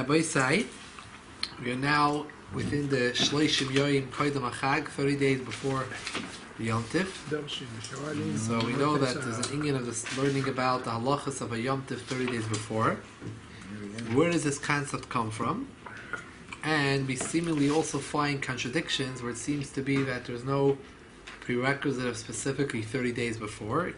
Rabbi Say, we are now within the Shleishim Yoyim Koydem HaChag, 30 days before the Yomtov. So we know that there's an Indian of this learning about the halachas of a Yomtov 30 days before. Where does this concept come from? And we seemingly also find contradictions where it seems to be that there's no prerequisite of specifically 30 days before.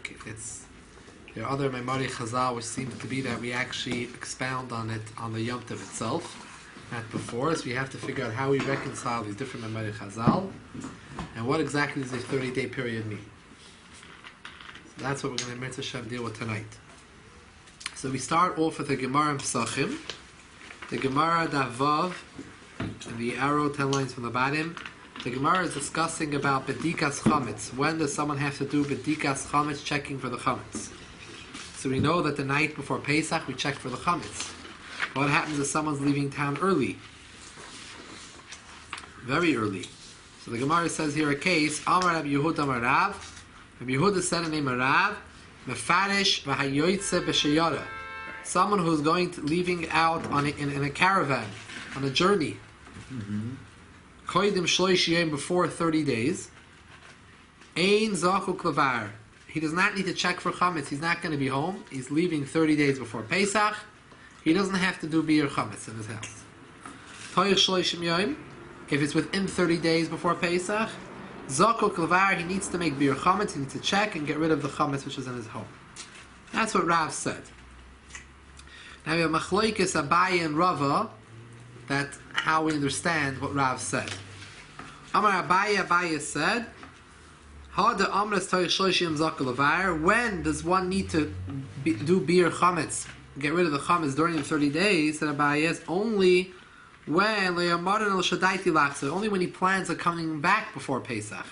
There are other Memari Chazal which seem to be that we actually expound on it on the Yomtov itself, not before. So we have to figure out how we reconcile these different Memari Chazal and what exactly does a 30-day period mean. So that's what we're going to Mitzvah Shem deal with tonight. So we start off with the Gemara in Pesachim, the Gemara Davav, and the arrow 10 lines from the bottom. The Gemara is discussing about Bedikas Chametz. When does someone have to do Bedikas Chametz, checking for the Chametz? So we know that the night before Pesach we check for the Chametz. What happens if someone's leaving town early? Very early. So the Gemara says here a case, Amar Rabbi Yehuda Amar Rav. Rabbi Yehuda said in the name of Rav, Mefarish v'hayoytze b'sheyara. Someone who's leaving out in a caravan, on a journey. Koydim shloish yom, before 30 days. Ein zachu klavar. He does not need to check for chametz. He's not going to be home. He's leaving 30 days before Pesach. He doesn't have to do biur chametz in his house. Toich shloishim yom. If it's within 30 days before Pesach, zachu klavar, he needs to make biur chametz. He needs to check and get rid of the chametz which is in his home. That's what Rav said. Now we have Machloikis Abaye and Rava. That's how we understand what Rav said. Amar Abaye said, when does one need to do biur chametz, get rid of the chametz during the 30 days? Said Abaye, only when he plans on coming back before Pesach.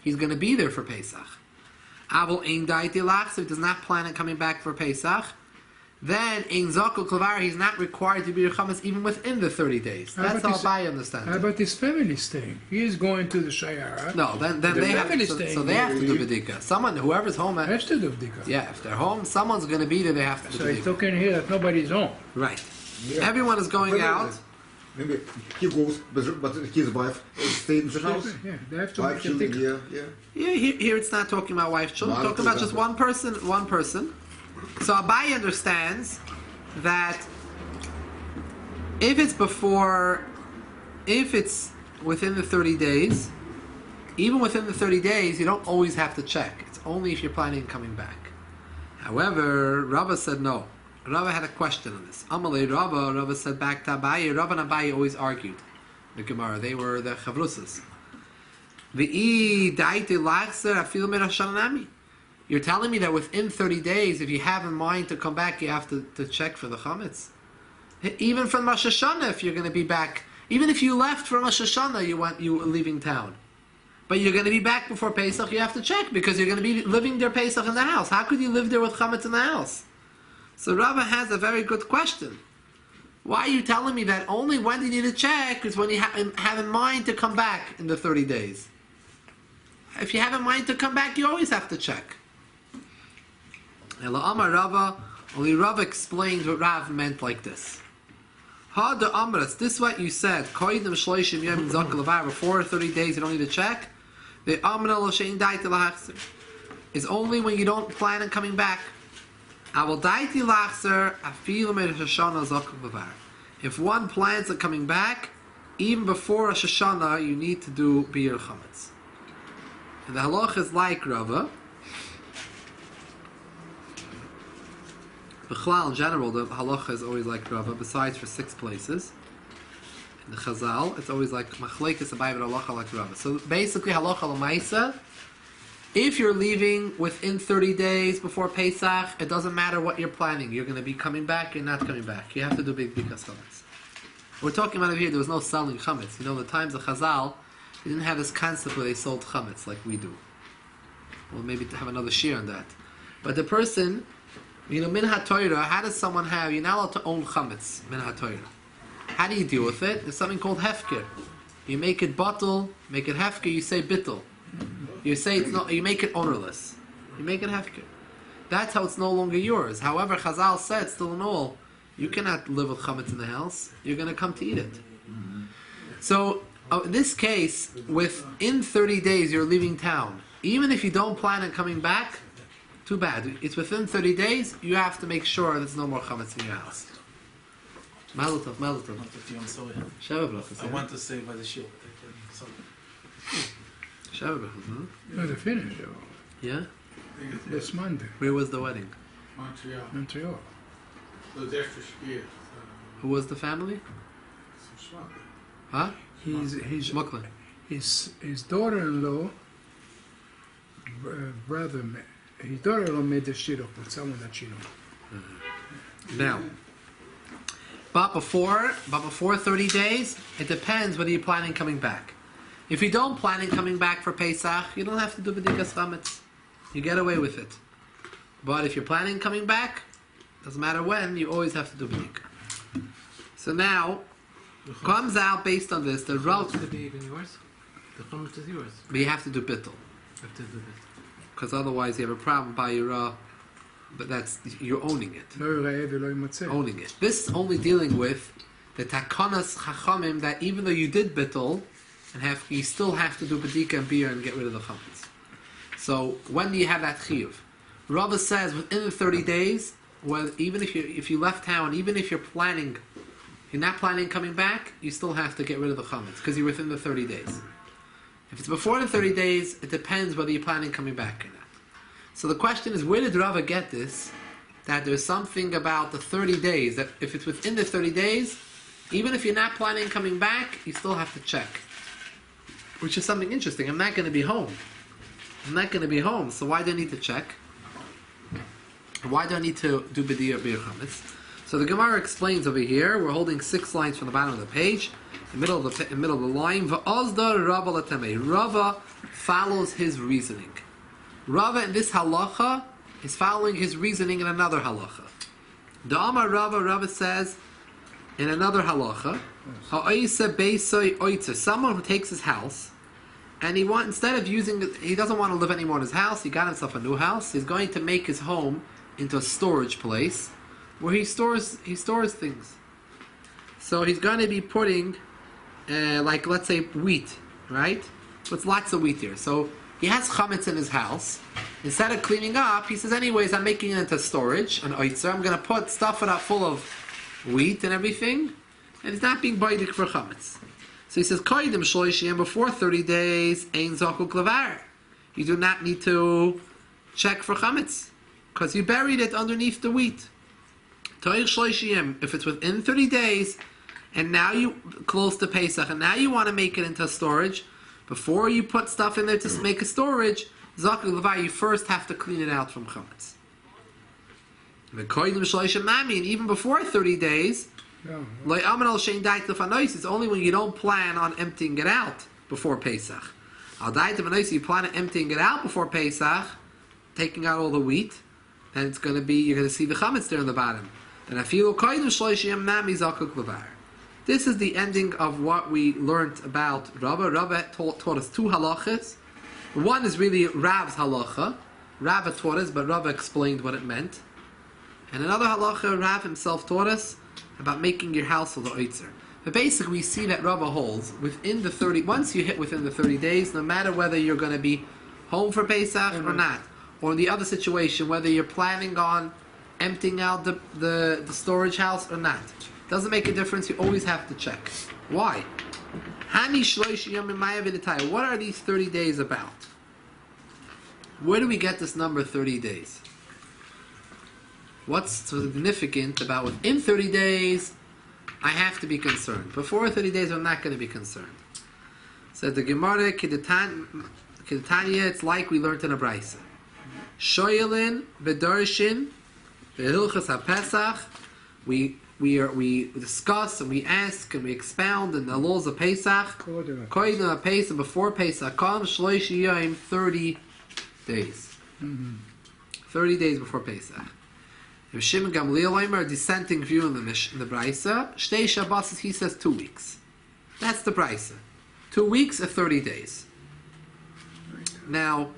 He's going to be there for Pesach. If he does not plan on coming back for Pesach, then in Zakul Klavar he's not required to be chametz even within the 30 days. That's how Abaye understands. How about his family staying? He is going to the Shayara. No, then they have to. So they have to do bedika. Whoever's home has to do bedika. Yeah, if they're home, someone's going to be there. They have to do bedika. So it's okay here that nobody's home. Right. Yeah. Everyone is going out. Maybe he goes, but his wife stayed in the house. Yeah, they have to wife, children, Here it's not talking about wife, children. It's talking about just one person. One person. So Abaye understands that if it's within the 30 days, even within the 30 days, you don't always have to check. It's only if you're planning on coming back. However, Rava said no. Rava had a question on this. Amalei Rava said back to Abaye. Rava and Abaye always argued the Gemara. They were the chavrusas. V'i daite lachzer afil mirashanami. You're telling me that within 30 days, if you have in mind to come back, you have to check for the chametz? Even from Rosh Hashanah, if you're going to be back, even if you left from Rosh Hashanah, you were leaving town. But you're going to be back before Pesach, you have to check, because you're going to be living there Pesach in the house. How could you live there with chametz in the house? So Rava has a very good question. Why are you telling me that only when you need to check is when you have in mind to come back in the 30 days? If you have in mind to come back, you always have to check. Only Rava explains what Rav meant like this. This is what you said. Before 30 days you don't need to check. Is only when you don't plan on coming back. If one plans on coming back, even before Rosh Hashanah, you need to do biur chametz. And the halach is like Rava. B'chlal, in general, the halacha is always like Rava, besides for 6 places. In the Chazal, it's always like Machlekes Abaye but halacha like Rava. So basically, halacha l'maisa, if you're leaving within 30 days before Pesach, it doesn't matter what you're planning. You're going to be coming back, you're not coming back. You have to do big bikas chametz. We're talking about it here, there was no selling chametz. You know, the times of Chazal, they didn't have this concept where they sold chametz like we do. We'll maybe have another share on that. But the person, min ha-Torah, how does someone have, you're not allowed to own chametz, min ha-Torah. How do you deal with it? There's something called hefker. You make it batel, make it hefker, you say bittel. You say it's not, you make it ownerless. You make it hefker. That's how it's no longer yours. However, Chazal said, still in all, You cannot live with chametz in the house. You're going to come to eat it. So, in this case, within 30 days you're leaving town. Even if you don't plan on coming back, too bad. It's within 30 days, you have to make sure there's no more chametz in your house. Mazel tov, mazel tov. I want to say by the show. No, the finish. Yeah? This Monday. Where was the wedding? Montreal. Who was the family? Huh? His Shmuklin. his daughter-in-law, brother, his daughter-in-law made the shidduch with someone that she knows. Now, but before 30 days, it depends whether you're planning coming back. If you don't plan on coming back for Pesach, you don't have to do b'dikas chametz. You get away with it. But if you're planning coming back, doesn't matter when, you always have to do b'dika. So now, comes out based on this, the route. The even yours? The chametz is yours. But you have to do bittul. You have to do this. Because otherwise you have a problem by your, but you're owning it. Owning it. This is only dealing with the takanas chachamim that even though you did bittul, you still have to do bedika and beer and get rid of the chametz. So when do you have that chiyuv? Rava says within the 30 days, even if you left town, even if you're not planning coming back, you still have to get rid of the chametz because you're within the 30 days. If it's before the 30 days, it depends whether you're planning coming back or not. So the question is, where did Rava get this? That there's something about the 30 days, that if it's within the 30 days, even if you're not planning coming back, you still have to check. Which is something interesting. I'm not going to be home. So why do I need to check? Why do I need to do b'dir chametz? So the Gemara explains over here. We're holding 6 lines from the bottom of the page. In the middle of the line, V'azda Rava l'tamei. Rava follows his reasoning. Rava in this halacha is following his reasoning in another halacha. The Amar Rava says in another halacha, ha'oisa beisoi oitza. Someone who takes his house and he doesn't want to live anymore in his house. He got himself a new house. He's going to make his home into a storage place where he stores things. So he's going to be putting, like let's say wheat, right? Puts lots of wheat here. So he has chametz in his house. Instead of cleaning up, he says, anyways, I'm making it into storage, an oitzer. I'm going to stuff it up full of wheat and everything, and it's not being baidik for chametz. So he says, koidim shloishim, before 30 days, ein zokuk levar. You do not need to check for chametz, because you buried it underneath the wheat. Toich shloishim, if it's within 30 days, and now you close to Pesach, and now you want to make it into storage, before you put stuff in there to make a storage, zokuk levar, you first have to clean it out from chametz. The koidim shloishim nami, and even before 30 days, it's only when you don't plan on emptying it out before Pesach. You plan on emptying it out before Pesach, taking out all the wheat, then you're going to see the chametz there on the bottom. This is the ending of what we learned about Rava. Rava taught us 2 halachas. One is really Rav's halacha. Rava taught us, but Rava explained what it meant. And another halacha Rav himself taught us about making your house of the oitzer. But basically we see that Rava holds once you hit within the 30 days, no matter whether you're going to be home for Pesach or not, or in the other situation, whether you're planning on emptying out the storage house or not. Doesn't make a difference, you always have to check. Why? What are these 30 days about? Where do we get this number 30 days? What's significant about within 30 days, I have to be concerned. Before 30 days, I'm not going to be concerned. So the Gemara, Kidatanya, it's like we learned in a Brisa. Shoyelin, Bedarshin, the Hilchos Pesach, we discuss and we ask and we expound in the laws of Pesach. Koydem Pesach, before Pesach, Kam Shloishi Yom, 30 days. 30 days before Pesach. Shimon Gamliel Omer, a dissenting view in the Brisa. Shtei Shabbos, he says 2 weeks. That's the Brisa. 2 weeks or 30 days. Now,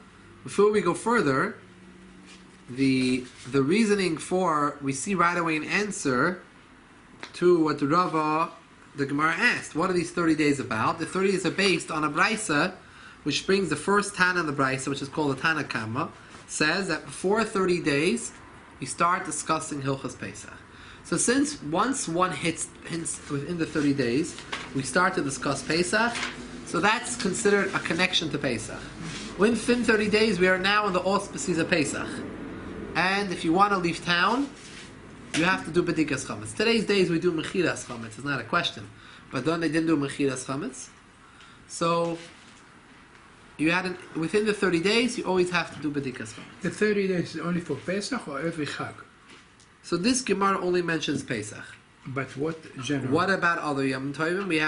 before we go further, the reasoning for, we see right away an answer to what the Rava, the Gemara asked. What are these 30 days about? The 30 days are based on a Braisa, which brings the first Tana in the Braisa, which is called the Tana Kama, says that before 30 days, you start discussing Hilchos Pesach. So since once one hits within the 30 days, we start to discuss Pesach, so that's considered a connection to Pesach. Within 30 days, we are now in the auspices of Pesach. And if you want to leave town, you have to do Bedikas Chametz. Today's days we do Mechiras Chametz, it's not a question. But then they didn't do Mechiras Chametz. So, within the 30 days, you always have to do Bedikas Chametz. The 30 days is only for Pesach or every Chag? So this Gemara only mentions Pesach. But what general? What about other Yom Tovim? We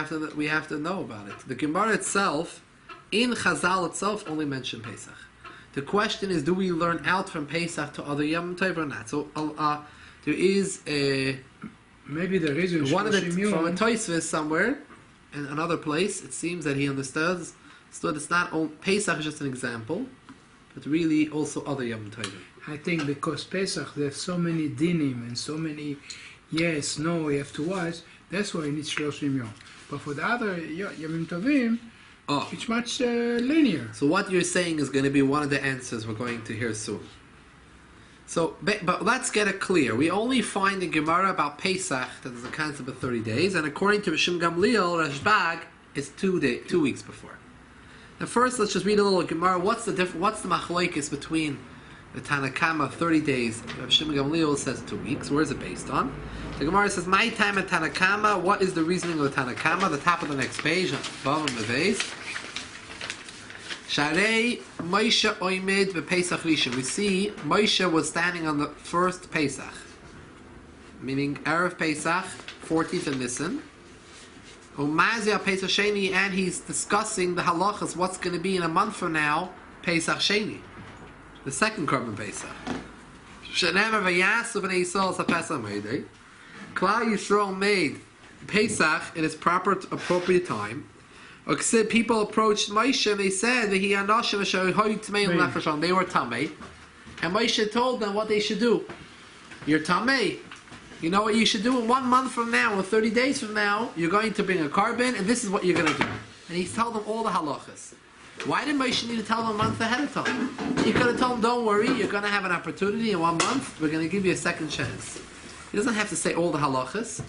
have to know about it. The Gemara itself, in Chazal itself, only mention Pesach. The question is, do we learn out from Pesach to other Yom Tov or not? So there is maybe the reason one of the from a Tosfos somewhere in another place. It seems that he understood it's not only Pesach is just an example, but really also other Yom Tovim. I think because Pesach there's so many dinim and so many yes, no, you have to watch. That's why it needs 30 yom. But for the other Yom Tovim, it's much linear. So what you're saying is going to be one of the answers we're going to hear soon. So, but let's get it clear. We only find in Gemara about Pesach that there's a concept of 30 days, and according to Rishim Gamliel, Rashbag is 2 weeks before. Now first, let's just read a little Gemara. What's the machlokes between the Tanakama 30 days? Rishim Gamliel says 2 weeks. Where is it based on? The Gemara says, "My time at Tanakama." What is the reasoning of the Tanakama? The top of the next page, Bava Meveis. Sharei Moshe Oimid v'Pesach Rishon. We see Moshe was standing on the first Pesach, meaning Erev Pesach, 14th of Nisan. Umazia Pesach Sheni, and he's discussing the halachas. What's going to be in a month from now? Pesach Sheni, the second Korban Pesach. Shenemer v'Yasu b'nei Yisrael sapesach meidei. Klal Yisrael made Pesach in its proper, appropriate time. People approached Moshe and they said that they were tamei, and Moshe told them what they should do. You're tamei. You know what you should do? In 1 month from now, or 30 days from now, you're going to bring a carbon, and this is what you're going to do. And he told them all the halachas. Why did Moshe need to tell them a month ahead of time? You could have told them, don't worry, you're going to have an opportunity in 1 month. We're going to give you a second chance. He doesn't have to say all the halachas.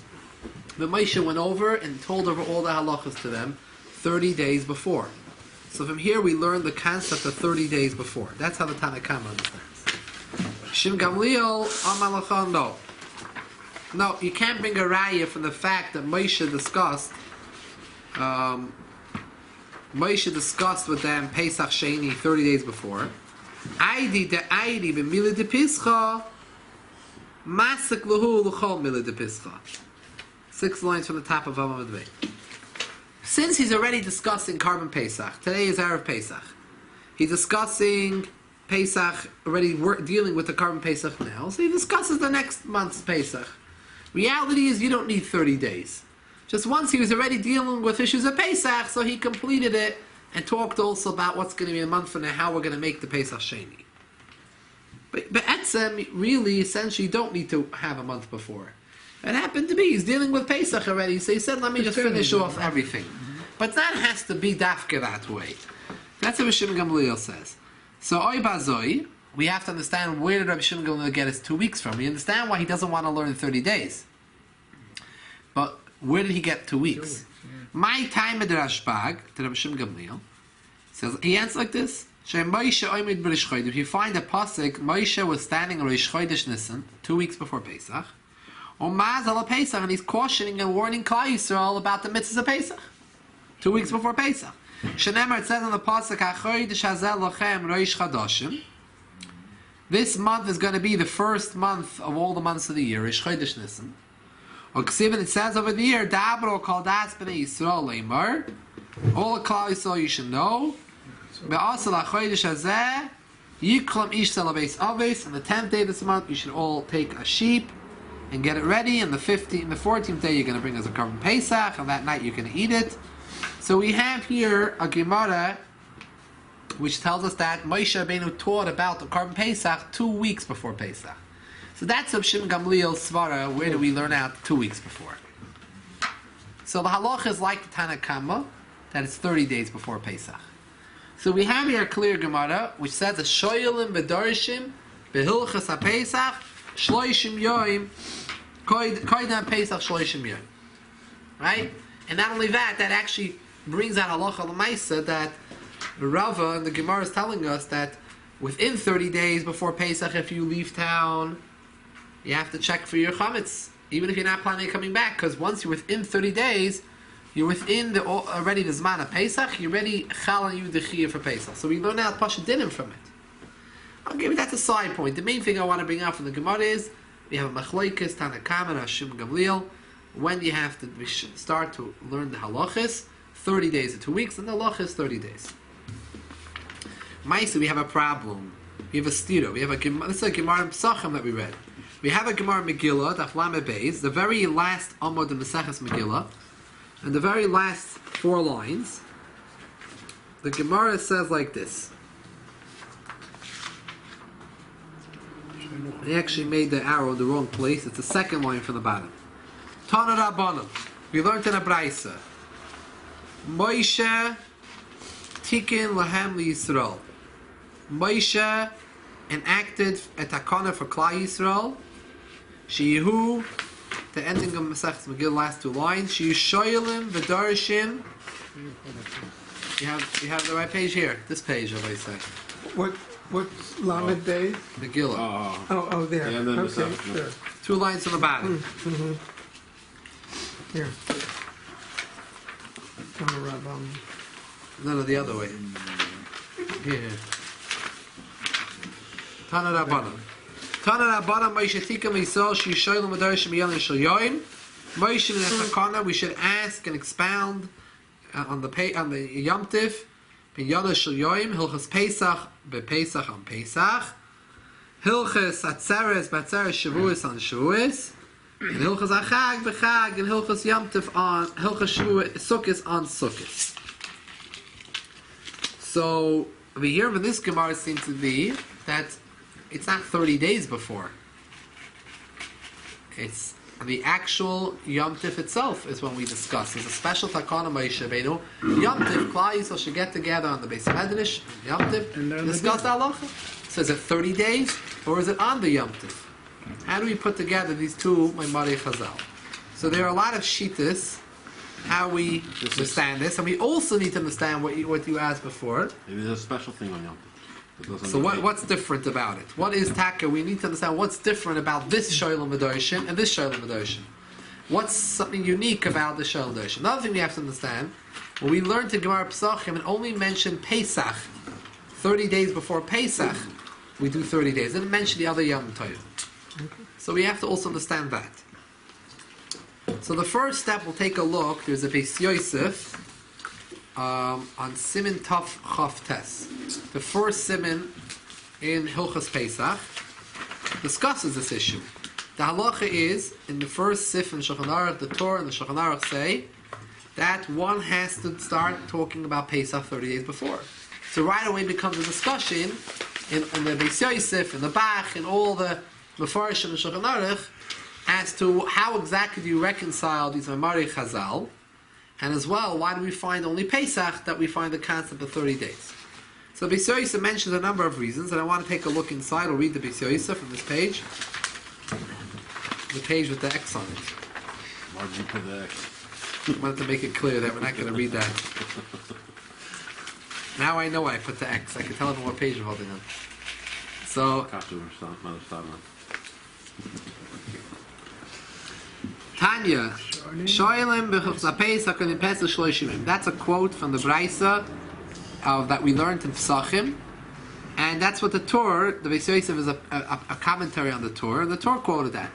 But Moshe went over and told over all the halachas to them 30 days before. So from here we learn the concept of 30 days before. That's how the Tanakhama understands. Shim Gamliel Amalachon, no, you can't bring a raya from the fact that Moshe discussed with them Pesach Sheni 30 days before. Aidi de Aidi b'mila de Pischa Masik Luhu Luchol Mila de Pischa. 6 lines from the top of Ava Medvei. Since he's already discussing Korban Pesach, today is Erev Pesach. He's discussing Pesach, already dealing with the Korban Pesach now, so he discusses the next month's Pesach. Reality is you don't need 30 days. Just once he was already dealing with issues of Pesach, so he completed it and talked also about what's going to be a month from now, how we're going to make the Pesach Sheni. But Etzem, really, essentially, you don't need to have a month before. It happened to be, he's dealing with Pesach already, so he said, let me just finish off everything. But that has to be dafka that way. That's what Rishim Gamliel says. So, Oy Bazoi, we have to understand where did Rabbi Shimon Gamliel get his 2 weeks from. We understand why he doesn't want to learn in 30 days. But where did he get 2 weeks? My time at the Rashbag, to Rabbi Shimon Gamliel, says, he answers like this. If you find a pasuk, Moshe was standing on Rosh Chodesh Nisan, 2 weeks before Pesach, and he's cautioning and warning Klal Yisrael about the mitzvahs of Pesach. 2 weeks before Pesach. Shenemer, it says in the pasuk, this month is going to be the first month of all the months of the year, Rosh Chodesh Nisan. It says over the year, Dabro kol das b'nei Yisrael leimar, all the Klal Yisrael you should know, be'asal ha'chodesh hazeh, yiklam ish salabeis aves, on the 10th day of this month you should all take a sheep and get it ready, and the 14th day you're going to bring us a Korban Pesach, and that night you're going to eat it. So we have here a Gemara which tells us that Moshe Rabbeinu taught about the Korban Pesach 2 weeks before Pesach. So that's Reb Shimon Gamliel's svara. Where do we learn out 2 weeks before? So the halacha is like the Tana Kama, that it's 30 days before Pesach. So we have here a clear Gemara, which says, a shoyelim bedarshim behilchas ha-Pesach shloishim yoim koydam Pesach shloishim yoim. Right? And not only that, that actually brings out halacha l'maisa that Rava and the Gemara is telling us that within 30 days before Pesach, if you leave town, you have to check for your chametz, even if you're not planning on coming back, because once you're within 30 days, you're within already the Zman of Pesach, you're ready chal and you dechiyah for Pesach. So we learn out Pasha Dinim from it. Okay, but that's a side point. The main thing I want to bring out from the Gemara is, we have a Machlokes, Tana Kama, and Shimon Gamliel. When you have to start to learn the halachas, 30 days or 2 weeks, and the halacha is 30 days. Maisa, we have a problem. We have a stira. We have a Gemara. This is a Gemara in Pesachim that we read. We have a Gemara Megillah, Daf Lamed Beis, the very last Amud in Maseches Megillah, and the very last 4 lines. The Gemara says like this. They actually made the arrow in the wrong place. It's the second line from the bottom. Tana Rabbanan. We learned in a Braisa. Moshe Tikin Lahem Yisrael. Moshe enacted a takana for Klal Yisrael. Shehu, the ending of Masechus Megillah, last 2 lines. Shehu shoyelim v'darshim. You have the right page here. This page, as I say. What's Lamed Day? Megillah. Oh, there. Yeah, and then okay, sure. 2 lines from the bottom. Here. No, the other way. Here. Tana Rabbanan. Tana Rabbanan, Moshe Tika Meisol, Shishoylim Adarishim Yelin Shal Yoim. Moshe in the Takana, we should ask and expound on the Yomtov, in Yada Shal Yoim, Hilchos Pesach, Pesach on Pesach, Hilchos Atzeres, Batzeres Shavuos on Shavuos, and Hilchos Achag, B'Chag, and Hilchos Yomtov on, Hilchos Sukkos on Sukkos. So, over here, with this Gemara seems to be that it's not 30 days before. It's the actual Yom Tif itself is when we discuss. There's a special takana Moshe Rabbeinu. Yom Tif, Klal Yisrael should get together on the Beis Medrash, Yom Tif, and discuss the halacha. So is it 30 days, or is it on the Yom Tif? How do we put together these 2 Maimarei Chazal? So there are a lot of shittas how we understand this, and we also need to understand what you asked before. It is a special thing on Yom Tov. So what's different about it? What is taka? We need to understand what's different about this Shoylem Adoshim and this Shoylem Adoshim. What's something unique about the Shoylem Adoshim? Another thing we have to understand, when we learned to Gemara Pesachim and only mention Pesach, 30 days before Pesach, we do 30 days. It didn't mention the other Yom Tov. So we have to also understand that. So the first step, we'll take a look. There's a Beis Yosef on Siman Taf Chaf Tes. The first Siman in Hilchos Pesach discusses this issue. The halacha is, in the first Sif in Shulchan Aruch, the Torah and the Shulchan Aruch say that one has to start talking about Pesach 30 days before. So right away becomes a discussion in the Beis Yosef, in the Bach, in all the Mefarshim and Shulchan Aruch as to how exactly do you reconcile these Maimarei Chazal, and as well, why do we find only Pesach that we find the concept of 30 days? So Beis Yosef mentions a number of reasons, and I want to take a look inside. We'll read the Beis Yosef from this page. The page with the X on it. Why did you put the X? I wanted to make it clear that we're not going to read that. Now I know why I put the X. I can tell everyone what page we're holding on. So, Tanya, Shoylem b'chutz Pesach and Pesach Shloshimim. That's a quote from the Braisa that we learned in Pesachim, and that's what the Torah, the Beis Yosef is a commentary on the Torah, and the Torah quoted that.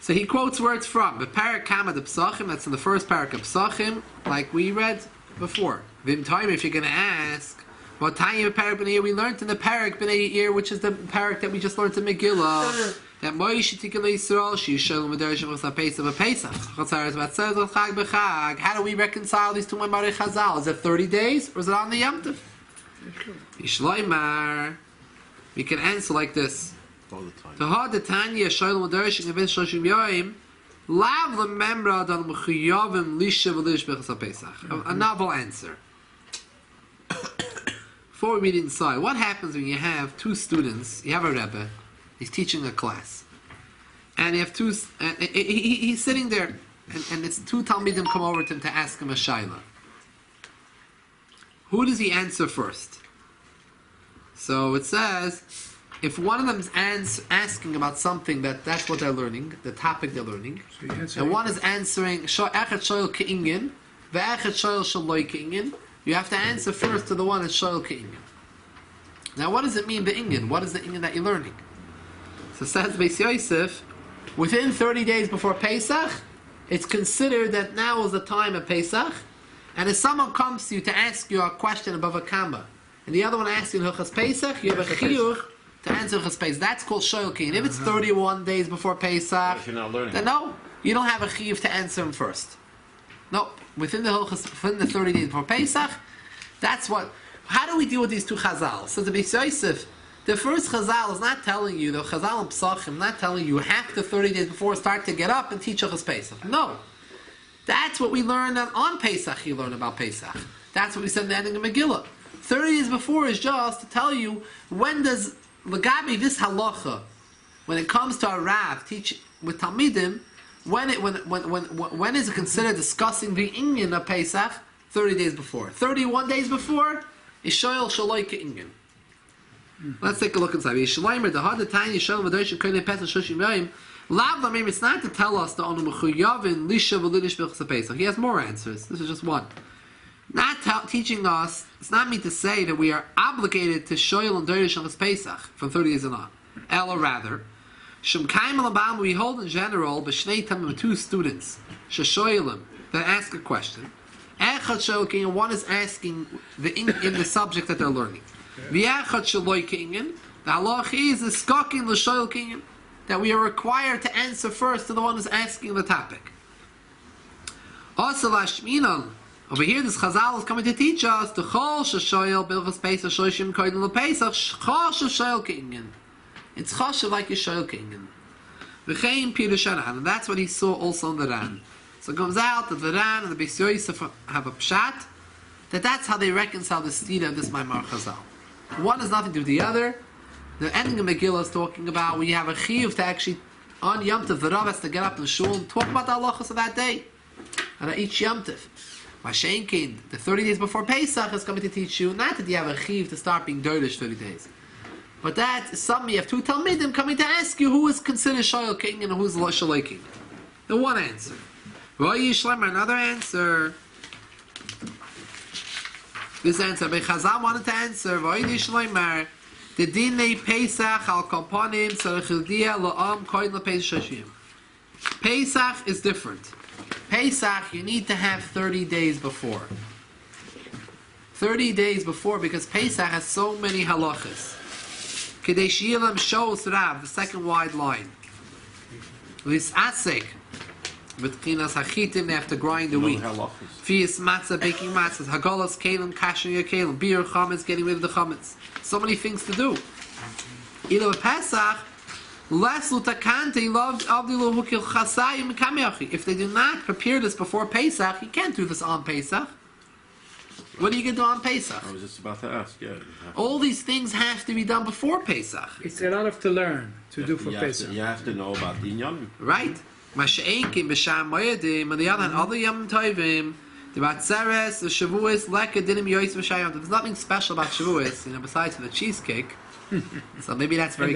So he quotes where it's from. The Parak Kama de Pesachim, that's in the first Parak of Pesachim, like we read before. Vim Taim, if you're going to ask, what Tanya Parak B'nei Yair we learned in the Parak B'nei Yair, which is the Parak that we just learned in Megillah. That Moshe Tikun Yisrael, she Shalom Adarishim Chos Pesach Pesach. Chotzares Batzeres Chag B'Chag. How do we reconcile these 2 Maimarei Chazal? Is it 30 days or is it on the Yom Tov? Yishloimar. We can answer like this. all the time. Tahad the Tanya Shail Madarishing of Shoshim Yoim Lav the Memra Dal Mechiyavim Lisha Velish Bechas Pesach. A novel answer. Before we read inside, what happens when you have two students? You have a Rebbe, he's teaching a class, and you have two. He's sitting there, and it's two Talmidim come over to him to ask him a shaila. Who does he answer first? So it says, if one of them is asking about something that's what they're learning, the topic they're learning, and one is answering echad shoyel ke'inyan, ve'echad shoyel shaloi ke'inyan, you have to answer first to the one that's shoyel ke'inyan. Now, what does it mean, the inyan? What is the inyan that you're learning? So says Beis Yosef, within 30 days before Pesach, it's considered that now is the time of Pesach, and if someone comes to you to ask you a question above a kamba, and the other one asks you Hilchos Pesach, you have a chiyuch to answer Hilchos Pesach. That's called shoyel ke'inyan. If it's 31 days before Pesach, If you're not learning, then no, you don't have a chiyuv to answer him first. No, within the 30 days before Pesach, that's what. How do we deal with these two chazal? So the Beis Yosef, the first chazal is not telling you, the chazal and Pesachim, not telling you have to 30 days before start to get up and teach Hilchos Pesach. No, that's what we learned on Pesach. You learn about Pesach. That's what we said in the ending of Megillah. 30 days before is just to tell you when does Lagabi this halacha, when it comes to a Rav teach with Talmidim, when is it considered discussing the inyan of Pesach? 30 days before. 31 days before is shoyel shaloi ke'inyan. Let's take a look inside. It's not to tell us the he has more answers. This is just one. Not teaching us, it's not mean to say that we are obligated to shoyel and derish on Pesach from 30 days and on. Ella rather, we hold in general two students that ask a question. And one is asking in the subject that they're learning. The halach is skokin l'shoyel kinyan, that we are required to answer first to the one who's asking the topic. Also lashminan, over here this chazal is coming to teach us the chol sheshoyel bilchas pesach shoyshim koydin lepesach chol sheshoyel kinyan. It's chashav like yeshoyel kinyan. V'chein pirushanan, and that's what he saw also in the Ran. So it comes out that the Ran and the Beis Yosef have a pshat, that's how they reconcile the stira of this Maimar Chazal. One has nothing to do with the other. The ending of Megillah is talking about when you have a chiyuv to actually, on Yomtov, the Rav has to get up in the shul and talk about the halachas of that day. And each Yomtov. Mashenkin, the 30 days before Pesach is coming to teach you, not that you have a chiyuv to start being dorish 30 days. But that, you have two Talmidim coming to ask you who is considered shoyel ke'inyan and who is lo shaloi ke'inyan. The one answer. Another answer. This answer, Chazal wanted to answer. The dinei Pesach al komponim tzarich la'am koyin lePesach shashim. Pesach is different. Pesach you need to have 30 days before. 30 days before, because Pesach has so many halachas. Kedei shi'elam shows Rav, the second wide line. This asik. With chinas hachitim, they have to grind the wheat. Fias matzah, baking matzahs, hagolas, kalim, kashing your kalim, beer, chametz, getting rid of the chametz. So many things to do. Ilo Pesach, less lutakante, loved avdilu hukil chasayim kameachi. If they do not prepare this before Pesach, you can't do this on Pesach. What are you going to do on Pesach? I was just about to ask, yeah. All these things have to be done before Pesach. It's a lot of to learn, to do for Pesach. You have to know about the inyan. Right. Masha'enkim b'sham moedim, on the other hand, other Yom Tovim, the Batzeres, the Shavuos, Leka, Dinim, Yois, V'shayim. There's nothing special about Shavuos, besides for the cheesecake. So maybe that's very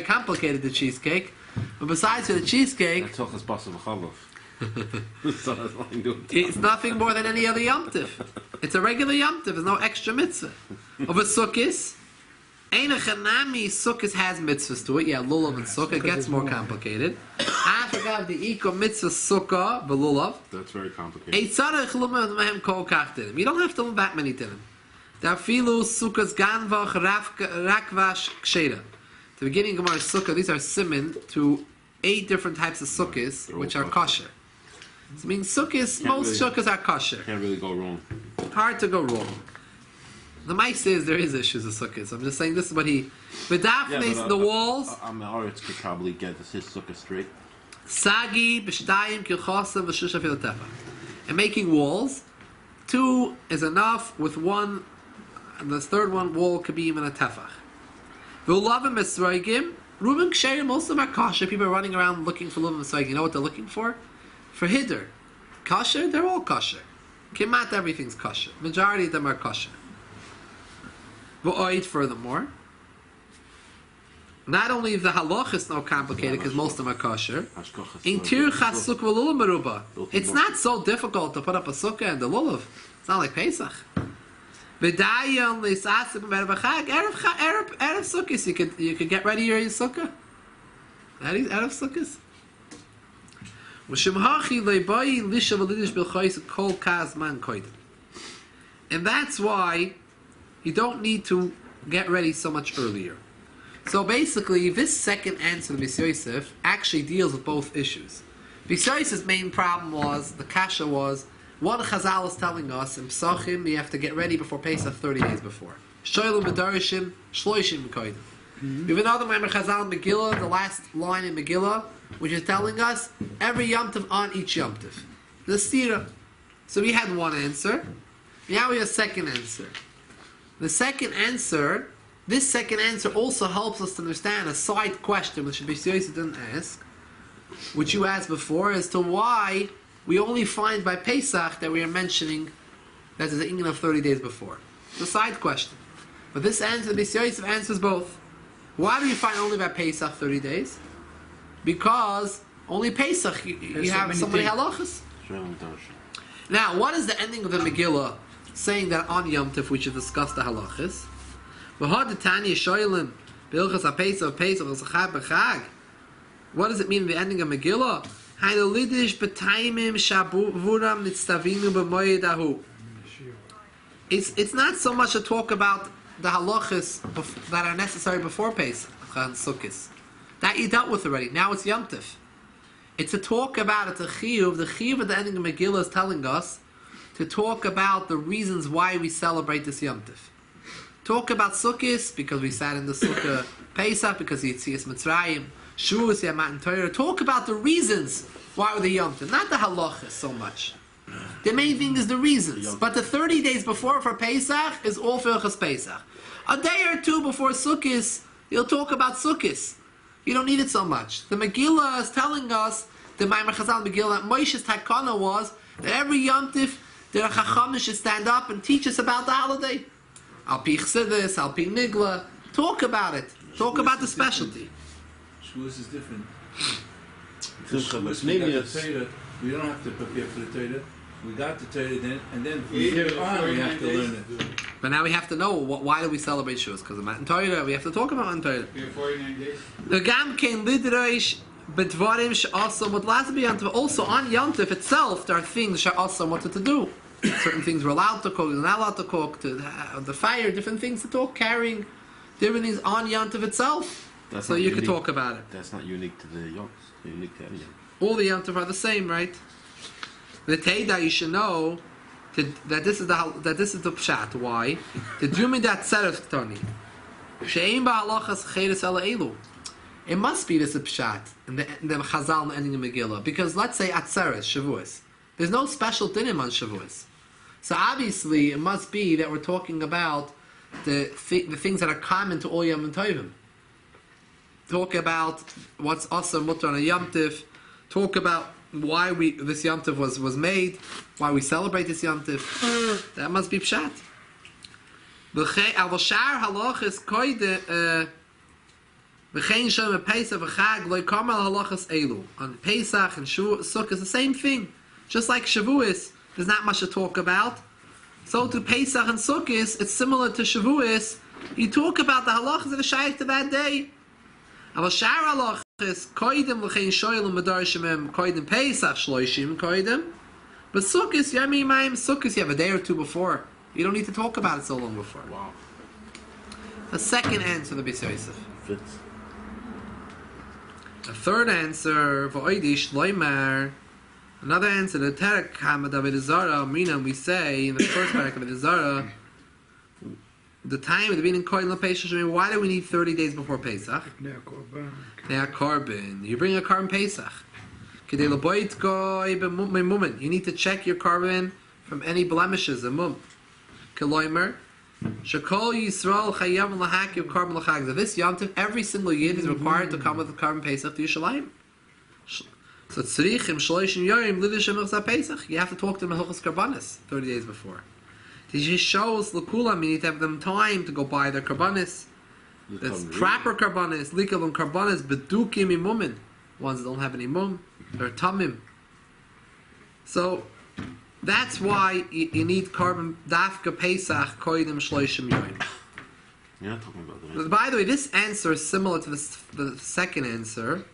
complicated, the cheesecake. But besides for the cheesecake, that's all possible. It's nothing more than any other Yom Tov. It's a regular Yom Tov. There's no extra mitzvah. Of a Sukkis, Eina Chanami Sukkis has mitzvahs to it. Yeah, Lulav and Sukkah. It gets more complicated. After of the Iko mitzvah Sukkah, the Lulav. That's very complicated. You don't have to learn that many dinim. Dafilu Sukkah's Ganvach Rakvash Ksheda. The beginning of our Sukkah, these are simin to 8 different types of Sukkahs, which are kosher. So, Sukkahs, most Sukkahs are kosher. Can't really go wrong. Hard to go wrong. The mice is there is issues of sukkahs. I'm just saying this is what he. V'dafnes the walls. Aretz could probably get his sukkah straight. Sagi b'shtayim kilchasa v'shusha fil tefa. And making walls, 2 is enough. With 1, and the third one wall could be even a tefach. V'ulavim esroigim. Ruben ksherim, most of them are kosher. People are running around looking for luvim esroigim. You know what they're looking for? For hider. Kosher, they're all kosher. Kimat, everything's kosher. Majority of them are kosher. V'oid, furthermore, not only is the halach is not complicated because most of them are kosher. In tirchas sukkah v'lulav meruba, it's not so difficult to put up a sukkah and the lulav. It's not like Pesach. V'dayon l'isasik b'erev chag, erev sukkahs. You could get ready your sukkah. Erev sukkahs. And that's why you don't need to get ready so much earlier. So basically, this second answer to Beis Yosef actually deals with both issues. Beis Yosef's main problem was, the kasha was, one Chazal is telling us, in Pesachim, you have to get ready before Pesach 30 days before. Shoylem B'darishim, Shloishim Kodim. We have another member Chazal in Megillah, the last line in Megillah, which is telling us every Yomtov on each Yomtov. The stira. So we had one answer. Now we have a second answer. The second answer, this second answer also helps us to understand a side question which Beis Yosef didn't ask, which you asked before, as to why we only find by Pesach that we are mentioning that there's an inyan of 30 days before. It's a side question. But this answer, Beis Yosef answers both. Why do you find only by Pesach 30 days? Because only Pesach you have so many halachas. Now, what is the ending of the Megillah saying that on Yom Tov we should discuss the halachas? What does it mean in the ending of Megillah? It's not so much to talk about the halachas that are necessary before Pesach and Sukkot. That you dealt with already. Now it's Yom Tov. It's a talk about, it's a chiyuv. The chiyuv at the ending of Megillah is telling us to talk about the reasons why we celebrate this Yom Tov. Talk about Sukkot, because we sat in the Sukkah. Pesach, because Yitzias Mitzrayim. Shavuos, Matan Torah. Talk about the reasons why the Yom Tov, not the halachas so much. The main thing is the reasons. But the 30 days before for Pesach is all for Hilchos Pesach. A day or two before Sukkot, you'll talk about Sukkot. You don't need it so much. The Megillah is telling us, the Maimer Chazal Megillah, Moshe's takana was that every Yom Tov, the Chachamim should stand up and teach us about the holiday. Al Pi Chassidus, Al Pi Nigla. Talk about it. Talk about the specialty. Shavuos is different. We don't have to prepare for the Torah. We got the Torah then, and then from here on we have to learn it. But now we have to know why do we celebrate Shavuos? Because of Matan Torah. We have to talk about Matan Torah. We have 49 days. The Gam Kein Lidreish Bedvarim She'asam what last be Yom Tov. Also on Yom Tov itself, there are things She'asam what to do. Certain things we're allowed to cook, we're not allowed to cook. The fire, different things to talk, carrying different things on Yom Tov itself. So you can talk about it. That's not unique to the Yoms. Unique to every Yom. All the Yom Tov are the same, right? The Teda, you should know that this is the pshat. Why? The Drumidat Tzeref Toni. She'ein ba'alachas cheres ala elu. It must be this pshat in the Chazal in the ending of Megillah, because let's say Atzeres Shavuos, there's no special dinim on Shavuos. So obviously it must be that we're talking about the things that are common to all Yom Tovim. Talk about what's awesome mutter on a Yom Tov. Talk about why this Yom Tov was made, why we celebrate this Yom Tov. That must be pshat. Avashar halachas koide v'chein shem Pesach v'chag loy kamal halachas elu. On Pesach and Sukkot is the same thing. Just like Shavuos, there's not much to talk about. So to Pesach and Sukkot, it's similar to Shavuos. You talk about the halachas that are shaykh to that day. Avashar halachas koidem l'chein shoylim medarshimim koidem Pesach shloishim koidem. But Sukkot, Yami Mayim Sukkot, you have a day or two before. You don't need to talk about it so long before. Wow. The second answer, the Beis Yosef. Fits. The third answer, v'oidish loymar. Another answer, the Terek Hamad Avodah Zarah, Mina, we say in the first parak of Avodah Zarah, the time of the beginning koil Pesach. Why do we need 30 days before Pesach? Now carbon. You bring a carbon Pesach. You need to check your carbon from any blemishes. A mum. Keloimer. Shekol Yisrael Chayam Lahak Carbon Lachag. This Yomtov, every single year is required to come with the carbon Pesach to Yerushalayim. So Tzrichim Shloishim Yorim Lidishim Echza Pesach. You have to talk to them Hilchos Karbanis 30 days before. This shows Lekulam. You need to have them time to go buy their Karbanis. That's proper Karbanis. Likavam Karbanis Bedukim Imumin. Ones that don't have any mum. They're Tamim. So that's why you need carbon Dafka Pesach Koidim Shloishim Yorim. Yeah, talking about that. By the way, this answer is similar to the second answer.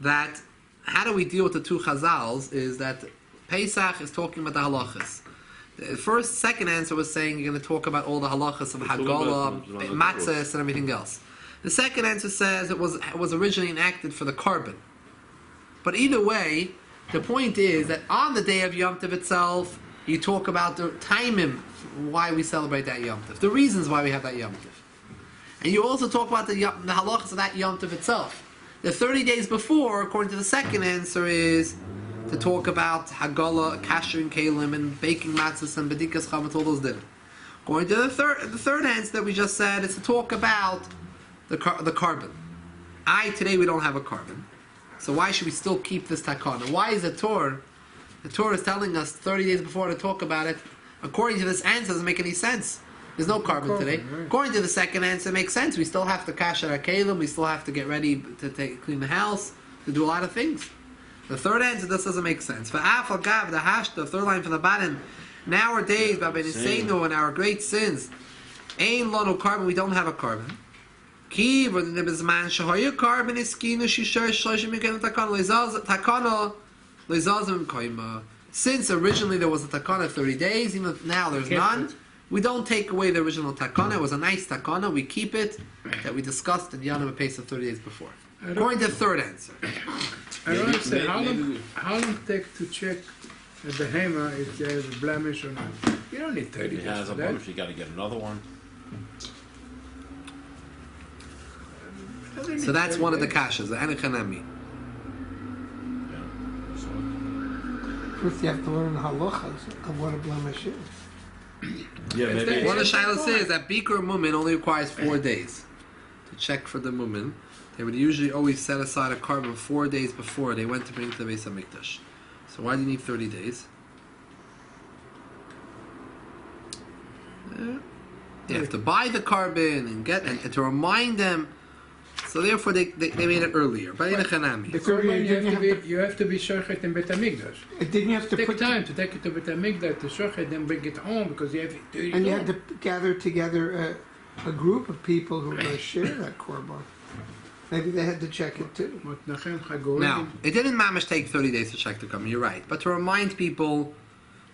That how do we deal with the two Chazals? Is that Pesach is talking about the halachas. The second answer was saying you're going to talk about all the halachas of Hagala, matzahs, and everything else. The second answer says it was originally enacted for the carbon. But either way, the point is that on the day of Yom Tov itself, you talk about the timing why we celebrate that Yom Tov, the reasons why we have that Yom Tov. And you also talk about the halachas of that Yom Tov itself. The 30 days before, according to the second answer, is to talk about Hagala, Kasher and Kalim, and baking matzahs and Bedikas Chametz, all those dinner. According to the third answer that we just said, is to talk about the carbon. Today we don't have a carbon. So why should we still keep this takana? Why is the Torah is telling us 30 days before to talk about it? According to this answer, it doesn't make any sense. There's no carbon today. Right. According to the second answer, it makes sense. We still have to kasher our kalim. We still have to get ready to clean the house, to do a lot of things. The third answer, this doesn't make sense. For Afal Gav, the third line from the bottom, nowadays, by Benisenu and our great sins, Ain Lono carbon, we don't have a carbon. Ki, when there is man, Shahoya carbon is Kinu, Shishar, Shloshim, Mikan, Takana, Lezazim, Koima. Since originally there was a takana 30 days, even now there's none, we don't take away the original takana. It was a nice takana, we keep it, that we discussed in Yom Tov Pesach 30 days before. According to the third answer. I don't understand, how long it take to check the behema if there is a blemish or not? You don't need 30 days. If it has a blemish, you got to get another one. So that's one of the kashas, the Anachanami. First you have to learn the halachas of what a blemish is. Yeah, maybe. One of the shilas says that Bikur Mumin only requires 4 days to check for the Mumin. They would usually always set aside a carbon 4 days before they went to bring to the Beis HaMikdash. So why do you need 30 days? You have to buy the carbon and get and to remind them. So therefore they made it earlier. But in a Chanami. The carbon you have to be shochet in Bet HaMikdash. Didn't you have to take time to take it to Bet HaMikdash to shochet, then bring it home because you have to do it. And you had to gather together a group of people who were going to share that korban. Maybe they had to check it too. Now, it didn't mamish take 30 days to check the carbon, you're right. But to remind people,